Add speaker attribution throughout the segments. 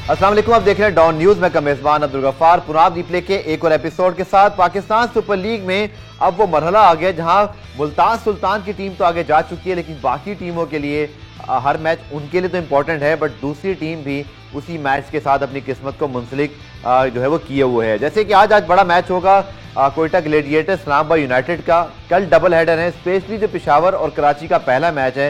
Speaker 1: अस्सलाम वालेकुम, आप देख रहे हैं डॉन न्यूज में मेजबान अब्दुल गफ्फार पुराब रिप्ले के एक और एपिसोड के साथ। पाकिस्तान सुपर लीग में अब वो मरहला आ गया जहां मुल्तान सुल्तान की टीम तो आगे जा चुकी है, लेकिन बाकी टीमों के लिए हर मैच उनके लिए तो इम्पोर्टेंट है, बट दूसरी टीम भी उसी मैच के साथ अपनी किस्मत को मुंसलिक जो है वो किए हुए है। जैसे कि आज बड़ा मैच होगा कोयटा ग्लेडिएटर्स इस्लामाबाद यूनाइटेड का। कल डबल हेडर है, स्पेशली जो पेशावर और कराची का पहला मैच है,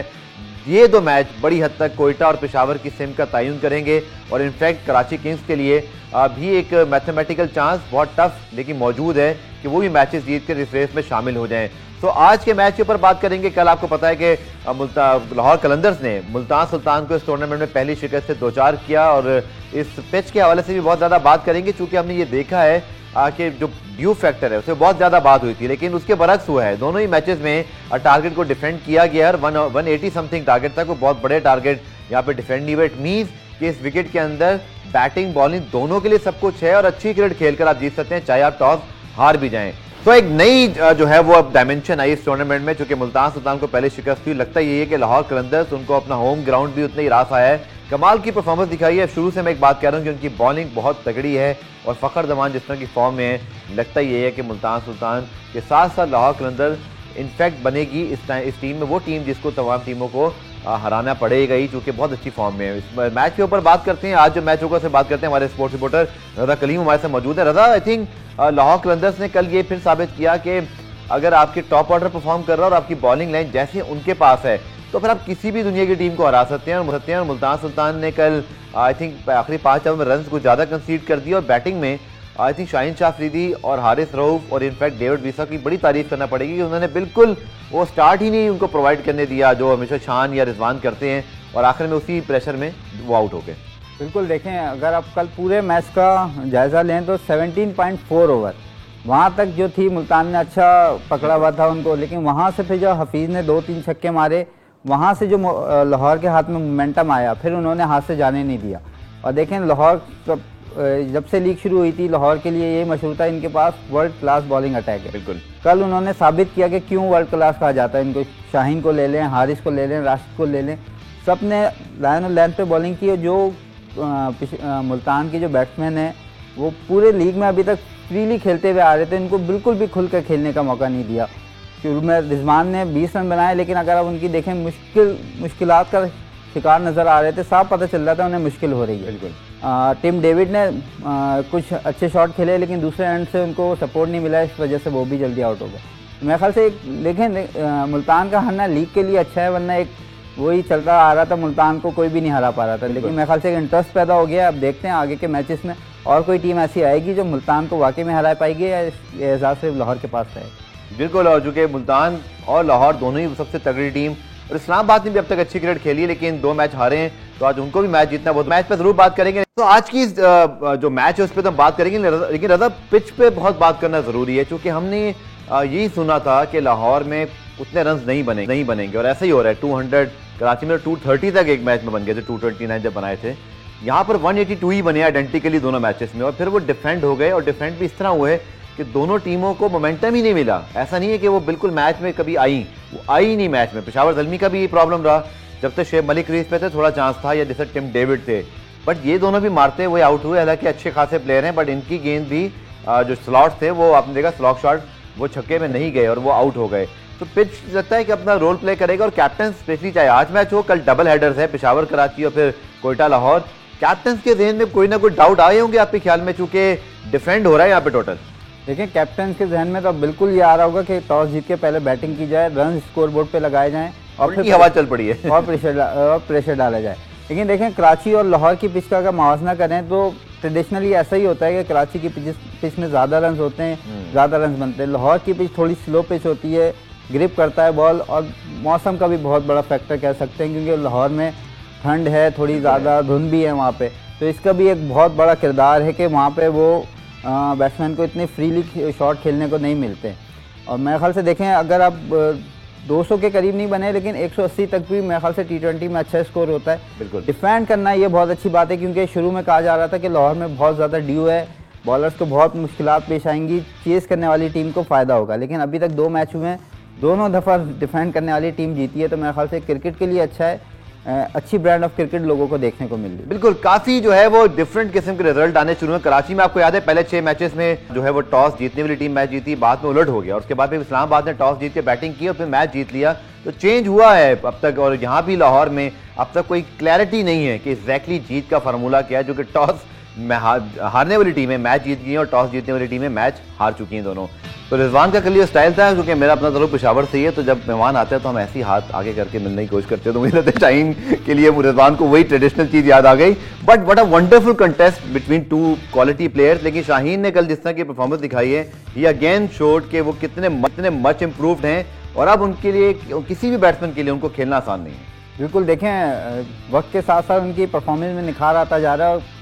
Speaker 1: ये दो मैच बड़ी हद तक कोयटा और पेशावर की सिम का तयन करेंगे और इनफैक्ट कराची किंग्स के लिए भी एक मैथमेटिकल चांस बहुत टफ लेकिन मौजूद है कि वो भी मैचेस जीत कर इस रेस में शामिल हो जाएं। तो आज के मैच के ऊपर बात करेंगे। कल आपको पता है कि लाहौर कलंदर्स ने मुल्तान सुल्तान को इस टूर्नामेंट में पहली शिकस्त से 2-4 किया और इस पिच के हवाले से भी बहुत ज़्यादा बात करेंगे, चूँकि हमने ये देखा है कि जो ड्यू फैक्टर है उससे बहुत ज़्यादा बात हुई थी, लेकिन उसके बरक्स हुआ है। दोनों ही मैचेस में टारगेट को डिफेंड किया गया है। 180 समथिंग टारगेट तक, वो बहुत बड़े टारगेट यहाँ पे डिफेंड नहीं हुए। इट मीन्स कि इस विकेट के अंदर बैटिंग बॉलिंग दोनों के लिए सब कुछ है और अच्छी क्रिकेट खेलकर आप जीत सकते हैं, चाहे आप टॉस हार भी जाएं। तो एक नई जो है वो अब डायमेंशन आई इस टूर्नामेंट में, चूंकि मुल्तान सुल्तान को पहले शिकस्त हुई। लगता यही है कि लाहौर कलंदर्स उनको अपना होम ग्राउंड भी उतने ही रास आया है, कमाल की परफॉर्मेंस दिखाई है। शुरू से मैं एक बात कह रहा हूँ कि उनकी बॉलिंग बहुत तगड़ी है और फ़खर जमान जिस तरह की फॉर्म में है, लगता ये है कि मुल्तान सुल्तान के साथ साथ लाहौर कलंदर इनफैक्ट बनेगी इस टीम में वो टीम जिसको तमाम टीमों को हराना पड़ेगा ही, चूँकि बहुत अच्छी फॉर्म में है। इस मैच के ऊपर बात करते हैं, आज जो मैच होगा उससे बात करते हैं। हमारे स्पोर्ट्स रिपोर्टर रजा कलीम हमारे साथ मौजूद है। रजा, आई थिंक लाहौर कलंदर्स ने कल ये फिर साबित किया कि अगर आपके टॉप ऑर्डर परफॉर्म कर रहा है और आपकी बॉलिंग लाइन जैसे उनके पास है तो फिर आप किसी भी दुनिया की टीम को हरा सकते हैं और मुल्तान सुल्तान ने कल आई थिंक आखिरी 5 ओवर में रन कुछ ज़्यादा कंसीड कर दिए और बैटिंग में आई थिंक शाहीन शाह अफरीदी और हारिस रऊफ और इनफैक्ट डेविड विसा की बड़ी तारीफ करना पड़ेगी कि उन्होंने बिल्कुल वो स्टार्ट ही नहीं उनको प्रोवाइड करने दिया जो हमेशा शान या रिजवान करते हैं, और आखिर में उसी प्रेशर में वो आउट हो गए।
Speaker 2: बिल्कुल, देखें अगर आप कल पूरे मैच का जायज़ा लें तो 17.4 ओवर वहाँ तक जो थी मुल्तान ने अच्छा पकड़ा हुआ था उनको, लेकिन वहाँ से फिर जो हफीज़ ने 2-3 छक्के मारे, वहाँ से जो लाहौर के हाथ में मोमेंटम आया फिर उन्होंने हाथ से जाने नहीं दिया। और देखें लाहौर जब से लीग शुरू हुई थी लाहौर के लिए ये मशहूर था इनके पास वर्ल्ड क्लास बॉलिंग अटैक है।
Speaker 1: बिल्कुल,
Speaker 2: कल उन्होंने साबित किया कि क्यों वर्ल्ड क्लास कहा जाता है इनको। शाहीन को ले लें, हारिस को ले लें, राशिद को ले लें, सब ने लाइन और लेंथ पे बॉलिंग की। जो मुल्तान के जो बैट्समैन हैं वो पूरे लीग में अभी तक फ्रीली खेलते हुए आ रहे थे, इनको बिल्कुल भी खुल कर खेलने का मौका नहीं दिया। शुरू में रिजवान ने 20 रन बनाए, लेकिन अगर आप उनकी देखें मुश्किलात का शिकार नज़र आ रहे थे, साफ पता चल रहा था उन्हें मुश्किल हो रही है।
Speaker 1: बिल्कुल,
Speaker 2: टिम डेविड ने कुछ अच्छे शॉट खेले, लेकिन दूसरे एंड से उनको सपोर्ट नहीं मिला, इस वजह से वो भी जल्दी आउट हो गए। मेरे ख्याल से देखें मुल्तान का हारना लीग के लिए अच्छा है, वरना एक वही चलता आ रहा था, मुल्तान को कोई भी नहीं हरा पा रहा था। लेकिन मेरे ख्याल से एक इंटरेस्ट पैदा हो गया। अब देखते हैं आगे के मैचेस में और कोई टीम ऐसी आएगी जो मुल्तान को वाकई में हरा पाएगी या एजाज सिर्फ लाहौर के पास रहेगा।
Speaker 1: बिल्कुल, और चूँकि मुल्तान और लाहौर दोनों ही सबसे तगड़ी टीम, और इस्लामाबाद ने भी अब तक अच्छी क्रिकेट खेली है लेकिन 2 मैच हारे हैं, तो आज उनको भी मैच जीतना, बहुत मैच पे जरूर बात करेंगे। तो आज की जो मैच है उस पर तो हम बात करेंगे, लेकिन रजा पिच पे बहुत बात करना जरूरी है, क्योंकि हमने यही सुना था कि लाहौर में उतने रन नहीं बनेंगे और ऐसा ही हो रहा है। 200 कराची में 230 तक एक मैच में बन गए थे, 229 जब बनाए थे, यहाँ पर 182 ही बने आइडेंटिकली दोनों मैचेस में, और फिर वो डिफेंड हो गए और डिफेंड भी इस तरह हुए कि दोनों टीमों को मोमेंटम ही नहीं मिला। ऐसा नहीं है कि वो बिल्कुल मैच में कभी वो आई नहीं मैच में। पेशावर ज़ल्मी का भी ये प्रॉब्लम रहा, जब तक शेफ मलिक क्रीज पे थे थोड़ा चांस था, या जैसे टिम डेविड थे, बट ये दोनों भी मारते हुए आउट हुए। हालांकि अच्छे खासे प्लेयर हैं, बट इनकी गेंद भी जो स्लॉट थे वो आपने देखा स्लॉट शॉट वो छक्के में नहीं गए और वो आउट हो गए। तो पिच लगता है कि अपना रोल प्ले करेगा, और कैप्टन स्पेशली चाहे आज मैच हो, कल डबल हेडर्स है पेशावर कराची और फिर कोयटा लाहौर, कैप्टन के जहन में कोई ना कोई डाउट आए होंगे आपके ख्याल में, चूंकि डिफेंड हो रहा है यहाँ पे टोटल।
Speaker 2: देखिए कैप्टन के जहन में तो बिल्कुल ये आ रहा होगा कि टॉस जीत के पहले बैटिंग की जाए, रन स्कोर बोर्ड पे लगाए जाएं और फिर
Speaker 1: हवा चल पड़ी है
Speaker 2: और प्रेशर डाला जाए। लेकिन देखें कराची और लाहौर की पिच का अगर मुआवजा करें तो ट्रेडिशनली ऐसा ही होता है कि कराची की पिच में ज़्यादा रन होते हैं, ज़्यादा रन बनते हैं। लाहौर की पिच थोड़ी स्लो पिच होती है, ग्रिप करता है बॉल, और मौसम का भी बहुत बड़ा फैक्टर कह सकते हैं, क्योंकि लाहौर में ठंड है, थोड़ी ज़्यादा धुंध भी है वहाँ पे, तो इसका भी एक बहुत बड़ा किरदार है कि वहाँ पे वो बैट्समैन को इतने फ्रीली शॉट खेलने को नहीं मिलते। और मेरे ख्याल से देखें अगर आप 200 के करीब नहीं बने, लेकिन 180 तक भी मेरे ख्याल से T20 में अच्छा स्कोर होता है।
Speaker 1: बिल्कुल,
Speaker 2: डिफेंड करना ये बहुत अच्छी बात है, क्योंकि शुरू में कहा जा रहा था कि लाहौर में बहुत ज़्यादा ड्यू है, बॉलर्स को बहुत मुश्किलात पेश आएंगी, चेस करने वाली टीम को फ़ायदा होगा। लेकिन अभी तक 2 मैच हुए हैं, दोनों दफ़ा डिफेंड करने वाली टीम जीती है, तो मेरे ख्याल से क्रिकेट के लिए अच्छा है अच्छी ब्रांड ऑफ क्रिकेट लोगों को देखने को मिल रही है।
Speaker 1: बिल्कुल, काफी जो है वो डिफरेंट किस्म के रिजल्ट आने शुरू हुए। कराची में आपको याद है पहले 6 मैचेस में जो है वो टॉस जीतने वाली टीम मैच जीती, बाद में उलट हो गया और उसके बाद फिर इस्लामाबाद ने टॉस जीत के बैटिंग की और फिर मैच जीत लिया। तो चेंज हुआ है अब तक, और यहाँ भी लाहौर में अब तक कोई क्लैरिटी नहीं है कि एग्जैक्टली जीत का फार्मूला क्या है, जो कि टॉस में हारने वाली टीमें मैच जीत गई हैं और टॉस जीतने वाली टीमें मैच हार चुकी हैं दोनों। तो रिजवान का कल ये स्टाइल था, क्योंकि मेरा अपना जरूर पेशावर से ही है, तो जब मेहमान आते हैं तो हम ऐसे ही हाथ आगे करके मिलने की कोशिश करते हैं, तो मुझे लगता है शाहीन के लिए रिजवान को वही ट्रेडिशनल चीज़ याद आ गई। But what a wonderful contest between two quality players. लेकिन शाहीन ने कल जिस तरह की परफॉर्मेंस दिखाई है, ये अगेन शोड के वो कितने मच इम्प्रूव्ड हैं और अब उनके लिए किसी भी बैट्समैन के लिए उनको खेलना आसान नहीं है।
Speaker 2: बिल्कुल, देखें वक्त के साथ साथ उनकी परफॉर्मेंस में निखार आता जा रहा है।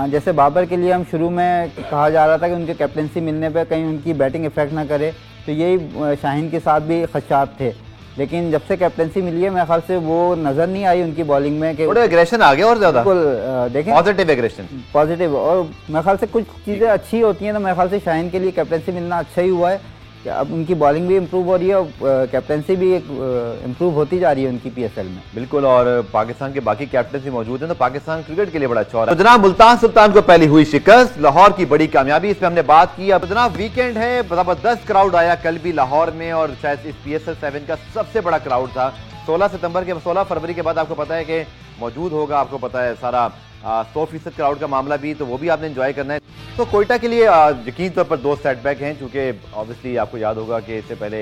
Speaker 2: जैसे बाबर के लिए हम शुरू में कहा जा रहा था कि उनके कैप्टनसी मिलने पे कहीं उनकी बैटिंग इफेक्ट ना करे, तो यही शाहीन के साथ भी खदशात थे। लेकिन जब से कैप्टनसी मिली है मेरे ख्याल से वो नज़र नहीं आई उनकी बॉलिंग में कि
Speaker 1: थोड़ा एग्रेशन आ गया और ज़्यादा।
Speaker 2: बिल्कुल, देखें
Speaker 1: पॉजिटिव एग्रेशन,
Speaker 2: पॉजिटिव, और मेरे ख्याल से कुछ चीज़ें अच्छी होती हैं, तो मेरे ख्याल से शाहीन के लिए कैप्टनसी मिलना अच्छा ही हुआ है कि अब उनकी बॉलिंग भी इम्प्रूव हो रही है और कैप्टनसी भी इम्प्रूव होती जा रही है उनकी PSL में।
Speaker 1: बिल्कुल, और पाकिस्तान के बाकी कैप्टन भी मौजूद हैं, तो पाकिस्तान क्रिकेट के लिए बड़ा अच्छा हो रहा है। तो जनाब मुल्तान सुल्तान को पहली हुई शिकस्त, लाहौर की बड़ी कामयाबी, इस पर हमने बात की। अब जनाब वीकेंड है, जबरदस्त क्राउड आया कल भी लाहौर में और शायद इस PSL 7 का सबसे बड़ा क्राउड था। 16 फरवरी के बाद आपको पता है कि मौजूद होगा, आपको पता है सारा 100% क्राउड का मामला भी, तो वो भी आपने एंजॉय करना है। तो कोयटा के लिए यकीन तौर पर 2 सेटबैक हैं, क्योंकि ऑब्वियसली आपको याद होगा कि इससे पहले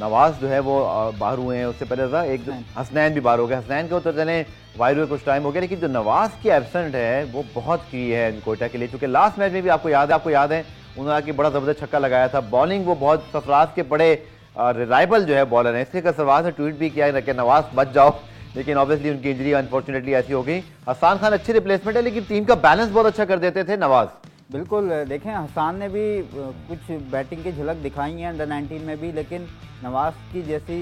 Speaker 1: नवाज जो है वो बाहर हुए हैं, उससे पहले एक हसनैन भी बाहर हो गए। हसनैन को तो चले वायरल हुए कुछ टाइम हो गया, लेकिन जो नवाज की एब्सेंट है वो बहुत की है कोयटा के लिए, क्योंकि लास्ट मैच में भी आपको याद है उन्होंने आके बड़ा ज़बरदस्त छक्का लगाया था। बॉलिंग वो बहुत सरफराज के बड़े रिलायबल जो है बॉलर हैं, इसलिए सरफराज ने ट्वीट भी किया कि नवाज बच जाओ, लेकिन ऑब्वियसली उनकी इंजरी अनफॉर्चुनेटली ऐसी हो गई। हसान खान अच्छी रिप्लेसमेंट है, लेकिन टीम का बैलेंस बहुत अच्छा कर देते थे नवाज।
Speaker 2: बिल्कुल, देखें हसान ने भी कुछ बैटिंग की झलक दिखाई है अंडर 19 में भी, लेकिन नवाज की जैसी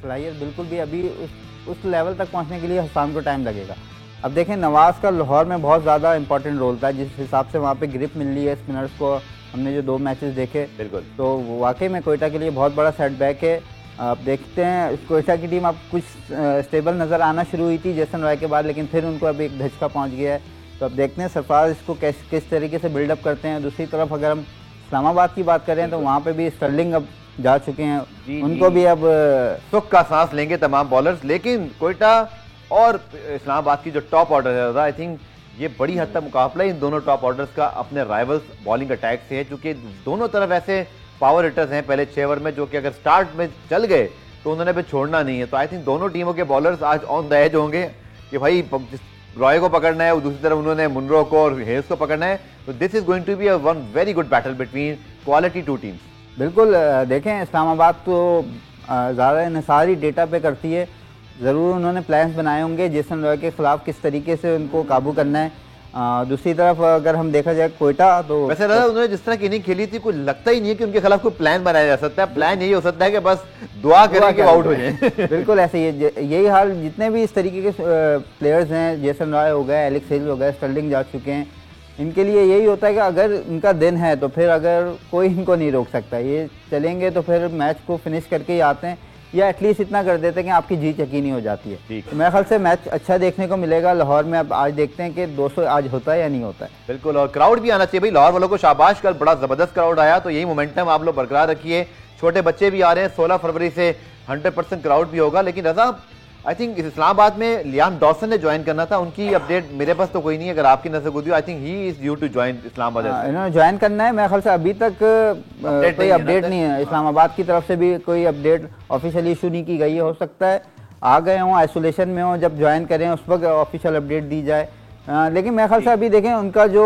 Speaker 2: सलाहियत बिल्कुल भी अभी उस लेवल तक पहुंचने के लिए हसान को टाइम लगेगा। अब देखें नवाज का लाहौर में बहुत ज़्यादा इंपॉर्टेंट रोल था, जिस हिसाब से वहाँ पे ग्रिप मिल रही है स्पिनर्स को, हमने जो 2 मैचेस देखे,
Speaker 1: बिल्कुल,
Speaker 2: तो वाकई में कोयटा के लिए बहुत बड़ा सेटबैक है। आप देखते हैं कोयटा की टीम अब कुछ स्टेबल नज़र आना शुरू हुई थी जेसन रॉय के बाद, लेकिन फिर उनको अब एक धचका पहुंच गया है। तो अब देखते हैं सरफराज इसको किस तरीके से बिल्डअप करते हैं। दूसरी तरफ अगर हम इस्लामाबाद की बात करें तो वहाँ पे भी स्टर्लिंग अब जा चुके हैं, उनको भी अब
Speaker 1: सुख का सांस लेंगे तमाम बॉलर्स। लेकिन कोयटा और इस्लामाबाद की जो टॉप ऑर्डर है, आई थिंक ये बड़ी हद तक मुकाबला इन दोनों टॉप ऑर्डर्स का अपने राइवल्स बॉलिंग अटैक से है, क्योंकि दोनों तरफ ऐसे पावर हिटर्स हैं पहले 6 ओवर में, जो कि अगर स्टार्ट में चल गए तो उन्होंने भी छोड़ना नहीं है। तो आई थिंक दोनों टीमों के बॉलर्स आज ऑन द एज होंगे कि भाई रॉय को पकड़ना है, दूसरी तरफ उन्होंने मुनरो को और हेल्स को पकड़ना है। तो this is going to be a one very good battle between quality 2 teams.
Speaker 2: बिल्कुल, देखें इस्लामाबाद तो ज़्यादा इन्हिसार ही डेटा पे करती है, ज़रूर उन्होंने प्लान्स बनाए होंगे जेसन रॉय के खिलाफ किस तरीके से उनको काबू करना है। दूसरी तरफ अगर हम देखा जाए कोयटा, तो
Speaker 1: वैसे उन्होंने जिस तरह की इनिंग खेली थी, कुछ लगता ही नहीं है कि उनके खिलाफ कोई प्लान बनाया जा सकता है। प्लान यही हो सकता है कि बस दुआ करें कि आउट हो जाए।
Speaker 2: बिल्कुल ऐसे ही यही हाल जितने भी इस तरीके के प्लेयर्स हैं, जेसन रॉय हो गए, एलेक्स हिल हो गए, स्टर्लिंग जा चुके हैं, इनके लिए यही होता है कि अगर इनका दिन है तो फिर अगर कोई इनको नहीं रोक सकता, ये चलेंगे तो फिर मैच को फिनिश करके ही आते हैं, या एटलीस्ट इतना कर देते हैं कि आपकी जीत यकीनी हो जाती है। तो मेरे ख्याल से मैच अच्छा देखने को मिलेगा लाहौर में। अब आज देखते हैं कि 200 आज होता है या नहीं होता है।
Speaker 1: बिल्कुल, और क्राउड भी आना चाहिए भाई, लाहौर वालों को शाबाश, कल बड़ा जबरदस्त क्राउड आया, तो यही मोमेंटम आप लोग बरकरार रखिए। छोटे बच्चे भी आ रहे हैं, 16 फरवरी से 100% क्राउड भी होगा। लेकिन रजा, आई थिंक इस्लामाबाद में लियाम डॉसन ने ज्वाइन करना था, उनकी अपडेट मेरे पास तो कोई नहीं है, अगर आपकी नजर गुजरी, I think he is due to join Islamabad.
Speaker 2: इन्होंने ज्वाइन करना है, मेरे ख्याल से अभी तक कोई अपडेट नहीं है, इस्लामाबाद की तरफ से भी कोई अपडेट ऑफिशियली इशू नहीं की गई है। हो सकता है आ गए हों, आइसोलेशन में हों, जब ज्वाइन करें उस वक्त ऑफिशियल अपडेट दी जाए। लेकिन मेरे ख्याल से अभी देखें उनका जो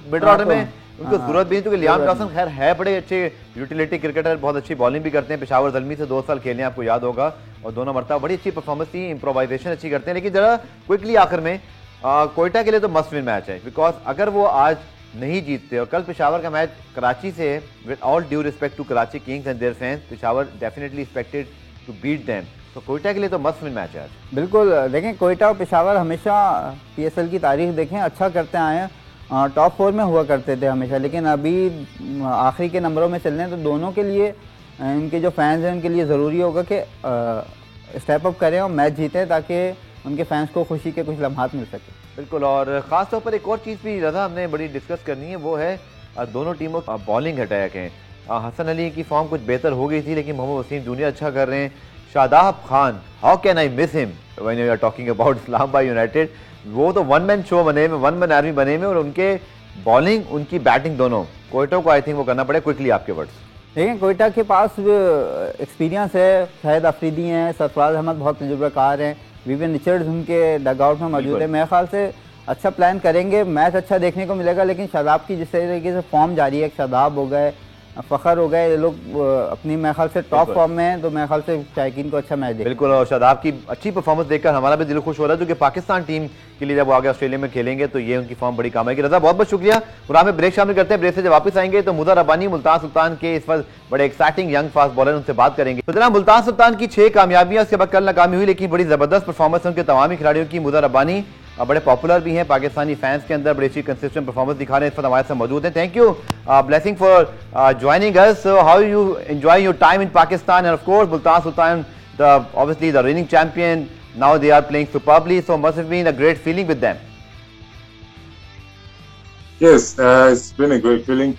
Speaker 1: मिडल ऑर्डर में उनको जरूरत भी नहीं, क्योंकि लियाम डॉसन खैर है बड़े अच्छे यूटिलिटी क्रिकेटर, बहुत अच्छी बॉलिंग भी करते हैं, पेशावर ज़ल्मी से 2 साल खेले हैं, आपको याद होगा, और दोनों मरतबा बड़ी अच्छी परफॉर्मेंस थी, इंप्रोवाइजेशन अच्छी करते हैं। लेकिन जरा क्विकली आखिर में कोयटा के लिए तो मस्ट विन मैच है, बिकॉज अगर वो आज नहीं जीतते, और कल पेशावर का मैच कराची से, with all due respect to Karachi kings and their fans, Peshawar definitely expected to beat them, तो कोयटा के लिए तो मस्ट विन मैच है आज।
Speaker 2: बिल्कुल, देखें कोयटा और पेशावर हमेशा PSL की तारीख देखें अच्छा करते आए हैं, टॉप 4 में हुआ करते थे हमेशा, लेकिन अभी आखिरी के नंबरों में चल रहे हैं, तो दोनों के लिए इनके जो फैंस हैं उनके लिए ज़रूरी होगा कि स्टेप अप करें और मैच जीतें ताकि उनके फैंस को खुशी के कुछ लम्हात मिल सके।
Speaker 1: बिल्कुल, और ख़ास तौर पर एक और चीज़ भी रज़ा हमने बड़ी डिस्कस करनी है, वो है दोनों टीमों का बॉलिंग अटैक है। हसन अली की फॉर्म कुछ बेहतर हो गई थी, लेकिन मोहम्मद वसीम जूनियर अच्छा कर रहे हैं। Shadab Khan, how can I miss him when you are talking about Islamabad united. वो तो वन मैन शो बने हुए, वन मैन आर्मी बने हुए, और उनके बॉलिंग उनकी बैटिंग दोनों कोयटा को आई थिंक वो करना पड़े। क्विकली आपके वर्ड्स।
Speaker 2: लेकिन कोयटा के पास एक्सपीरियंस है, शाहिद अफरीदी हैं, सरफराज अहमद बहुत तजुर्बाकार हैं, विवियन रिचर्ड्स उनके डगआउट में मौजूद है। मेरे ख्याल से अच्छा प्लान करेंगे, मैच अच्छा देखने को मिलेगा। लेकिन शादाब की जिस तरीके से फॉर्म जारी है, शादाब हो गए, फ़खर हो गए, ये लोग अपनी मेरे ख्याल से टॉप फॉर्म में हैं, तो मेरे ख्याल से शायकीन को अच्छा मैच देखें।
Speaker 1: बिल्कुल, और शादाब की अच्छी परफॉर्मेंस देखकर हमारा भी दिल खुश हो रहा है, जो कि पाकिस्तान टीम के लिए जब वो आगे ऑस्ट्रेलिया में खेलेंगे तो ये उनकी फॉर्म बड़ी काम आएगी। रज़ा बहुत बहुत शुक्रिया। प्रोग्राम में ब्रेक शामिल करते हैं। ब्रेक से जब वापस आएंगे तो मुल्तान रब्बानी मुल्तान सुल्तान के इस वक्त बड़े एक्साइटिंग यंग फास्ट बॉलर, उनसे बात करेंगे। तो जनाब, मुल्तान सुल्तान की 6 कामयाबियां, उसके बाद कल नाकामी हुई, लेकिन बड़ी जबरदस्त परफॉर्मेंस उनके तमाम ही खिलाड़ियों की। मुल्तान रब्बानी बड़े पॉपुलर भी हैं पाकिस्तानी फैंस के अंदर, बड़ी अच्छी कंसिस्टेंट परफॉर्मेंस दिखा रहे हैं, इस वक्त हमारे साथ मौजूद हैं। Thank you blessing for joining us. So how you enjoy your time in Pakistan, end of course Multan Sultan, obviously the reigning champion, now they are playing superbly, so must have been a great feeling with them.
Speaker 3: Yes, it's been a great feeling.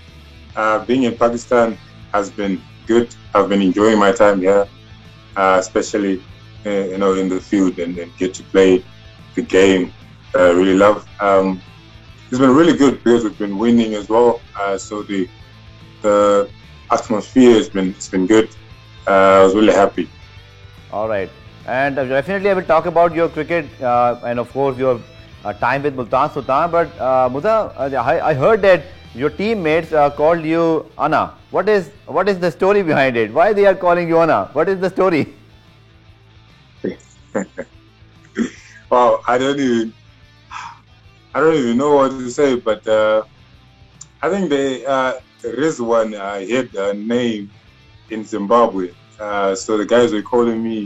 Speaker 3: Being in Pakistan has been good. I've been enjoying my time here, especially in the field and get to play the game that I really love. It's been really good because we've been winning as well. So the atmosphere it's been good. I was really happy.
Speaker 1: All right, and definitely I will talk about your cricket and of course your time with Multan Sultan. But Muda, I heard that your teammates called you Anna. What is the story behind it? Why they are calling you Anna? What is the story?
Speaker 3: Wow, I don't even know what to say. But I think Rizwan had a name in Zimbabwe. So the guys were calling me,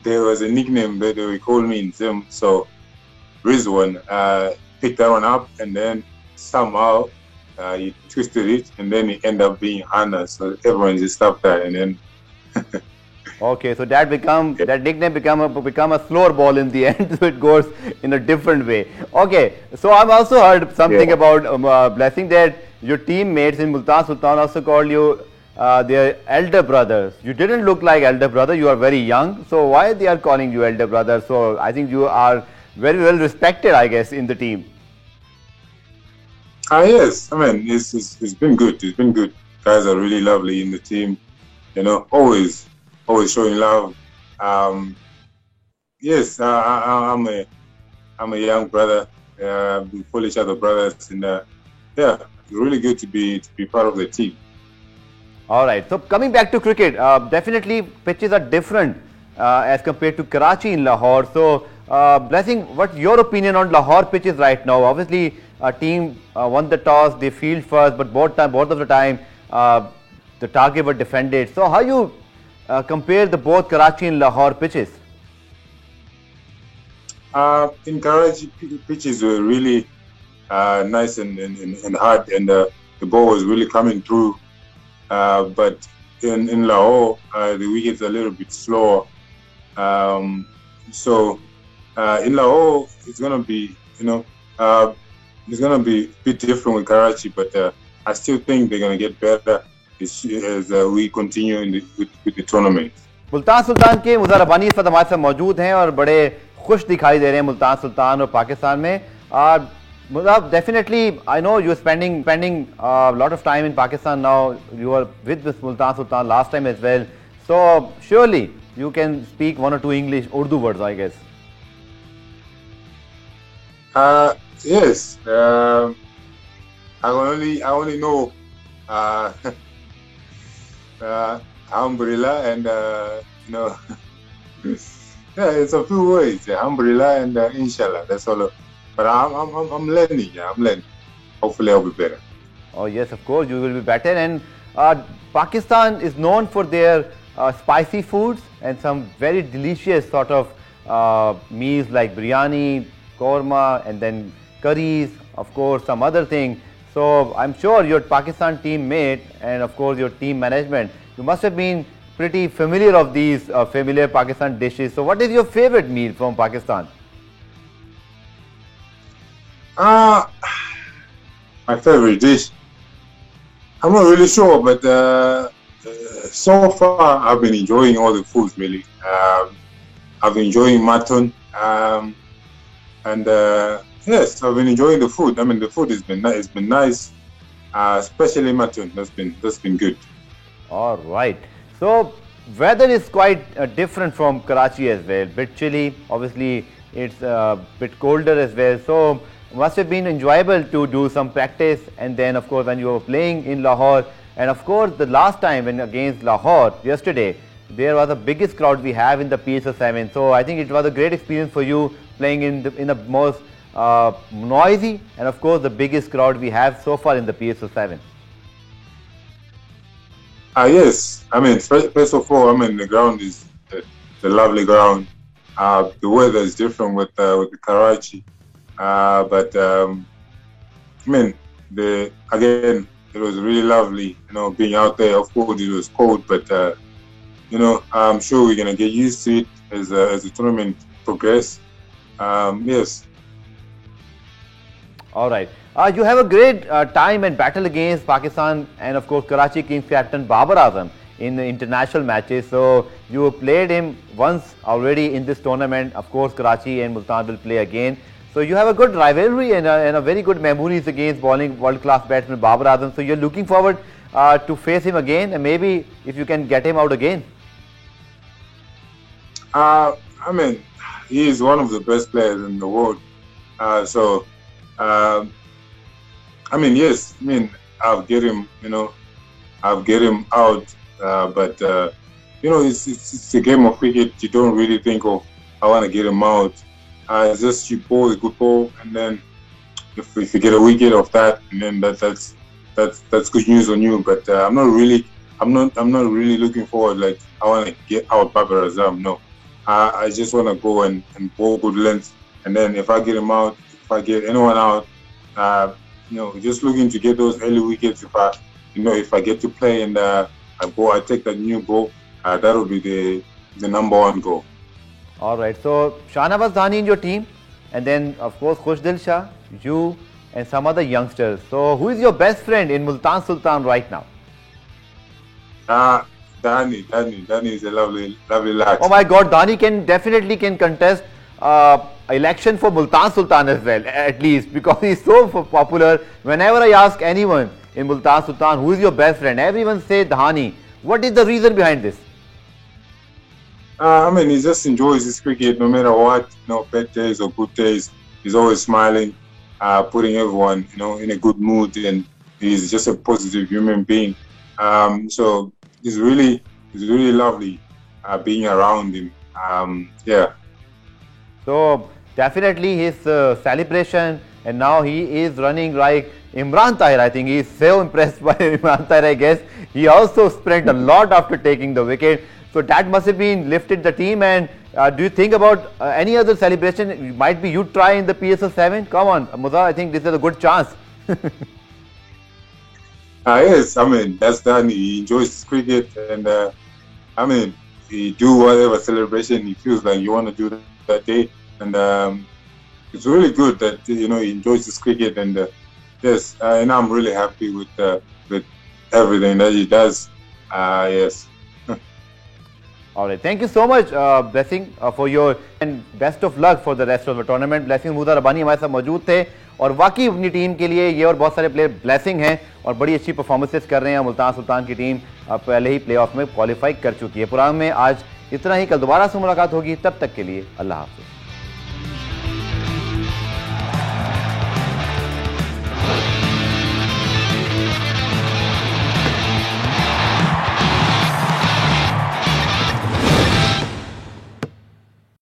Speaker 3: there was a nickname that they were calling me in Zim, so Rizwan picked that one up, and then somehow he twisted it, and then it ended up being Anna, so everyone just stopped that, and then
Speaker 1: okay, so that nickname become a slower ball in the end, so it goes in a different way. Okay, so I've also heard something about Blessing, that your teammates in Multan Sultan also called you their elder brothers. You didn't look like elder brother, you are very young, so why they are calling you elder brother? So I think you are very well respected, I guess, in the team.
Speaker 3: Yes, I mean it's been good. It's been good. Guys are really lovely in the team, always showing love. Yes, I'm a young brother. We call each other brothers, and yeah, it's really good to be part of the team.
Speaker 1: All right, so coming back to cricket, definitely pitches are different as compared to Karachi in Lahore. So Blessing, what's your opinion on Lahore pitches right now? Obviously a team won the toss, they field first, but both of the time the target were defended. So how you compare the both Karachi and Lahore pitches?
Speaker 3: In Karachi, pitches were really nice and hard, and the ball was really coming through. But in Lahore, the wickets are a little bit slower. So in Lahore, it's gonna be, it's gonna be a bit different with Karachi. But I still think they're gonna get better as we continue with the tournament.
Speaker 1: Multan Sultan के मुल्तान रब्बानी इस वक्त हमारे साथ मौजूद हैं और बड़े खुश दिखाई दे रहे हैं मुल्तान सुल्तान और पाकिस्तान में. Definitely, I know you're spending a lot of time in Pakistan now. You were with this Multan Sultan last time as well. So surely you can speak one or two Urdu words, I guess.
Speaker 3: Yes. I only know alhamdulillah and yeah, it's a few words. Alhamdulillah and inshallah. That's all. But I'm learning. Yeah, I'm learning. Hopefully, I'll be better.
Speaker 1: Oh yes, of course, you will be better. And Pakistan is known for their spicy foods and some very delicious sort of meals like biryani, korma, and then curries. Of course, some other thing. So I'm sure your Pakistan teammate and of course your team management, you must have been pretty familiar of these familiar Pakistan dishes. So what is your favorite meal from Pakistan?
Speaker 3: My favorite dish, I'm not really sure, but so far I've been enjoying all the foods really. I've been enjoying mutton, and yes, I've been enjoying the food. I mean, the food has been nice. It's been nice, especially mutton. That's been good.
Speaker 1: All right. So weather is quite different from Karachi as well. Bit chilly. Obviously, it's a bit colder as well. So must have been enjoyable to do some practice, and then of course when you were playing in Lahore, and of course the last time when against Lahore yesterday, there was the biggest crowd we have in the PSL 7. So I think it was a great experience for you playing in the most noisy and of course the biggest crowd we have so far in the PSL 7.
Speaker 3: Yes, I mean, first of all, I mean, the ground is the lovely ground. The weather is different with the Karachi, but I mean, again, it was really lovely, you know, being out there. Of course, it was cold, but you know, I'm sure we're gonna get used to it as the tournament progresses. Yes.
Speaker 1: All right. You have a great time and battle against Pakistan and of course Karachi Kings captain Babar Azam in the international matches. So you played him once already in this tournament. Of course Karachi and Multan will play again. So you have a good rivalry and a very good memories against bowling world-class batsman Babar Azam. So you're looking forward to face him again, and maybe if you can get him out again.
Speaker 3: I mean, he is one of the best players in the world. I mean, yes, I mean, I'll get him, you know, I'll get him out, but, you know, it's a game of cricket. You don't really think of, I want to get him out. It's just you bowl a good ball, and then if you get a wicket off that, and then that's good news on you. But I'm not really looking forward, like, I want to get out Babar Azam. No, I just want to go and bowl good length, and then if I get him out, if I get anyone out, you know, just looking to get those early wickets. If I get to play and I take that new ball, that will be the number one goal.
Speaker 1: All right. So Shahnawaz Dhani in your team, and then of course Khushdil Shah, you, and some other youngsters. So who is your best friend in Multan Sultan right now?
Speaker 3: Dhani is a lovely lad.
Speaker 1: Oh my God, Dhani definitely can contest election for Multan Sultan as well, at least, because he's so popular. Whenever I ask anyone in Multan Sultan who is your best friend, everyone say Dhani. What is the reason behind this?
Speaker 3: I mean, he just enjoys his cricket no matter what, you know, bad days or good days. He's always smiling, putting everyone, you know, in a good mood, and he's just a positive human being. So it's really lovely being around him. Yeah.
Speaker 1: So definitely his celebration, and now he is running like Imran Tahir. I think he is so impressed by Imran Tahir, I guess. He also sprint a lot after taking the wicket. So that must have been lifted the team. And do you think about any other celebration? Might be you try in the PSL 7? Come on, Muza, I think this is a good chance.
Speaker 3: Yes, I mean, that's Dhani. He enjoys his cricket, and I mean, he do whatever celebration he feels like you want to do that day. And it's really good that, you know, he enjoys his cricket, and yes, and I'm really happy with everything that he does. Yes.
Speaker 1: All right, thank you so much, Blessing, for your, and best of luck for the rest of the tournament. Blessing मुदा रबानी हमारे साथ मौजूद थे, और वाकई अपनी team के लिए ये और बहुत सारे प्लेयर ब्लेसिंग हैं और बड़ी अच्छी परफॉर्मेंसेस कर रहे हैं। मुल्तान सुल्तान की टीम पहले ही प्लेऑफ में क्वालिफाई कर चुकी है। प्रोग्राम में आज इतना ही, कल दोबारा से मुलाकात होगी, तब तक के लिए अल्लाह हाफ़िज़।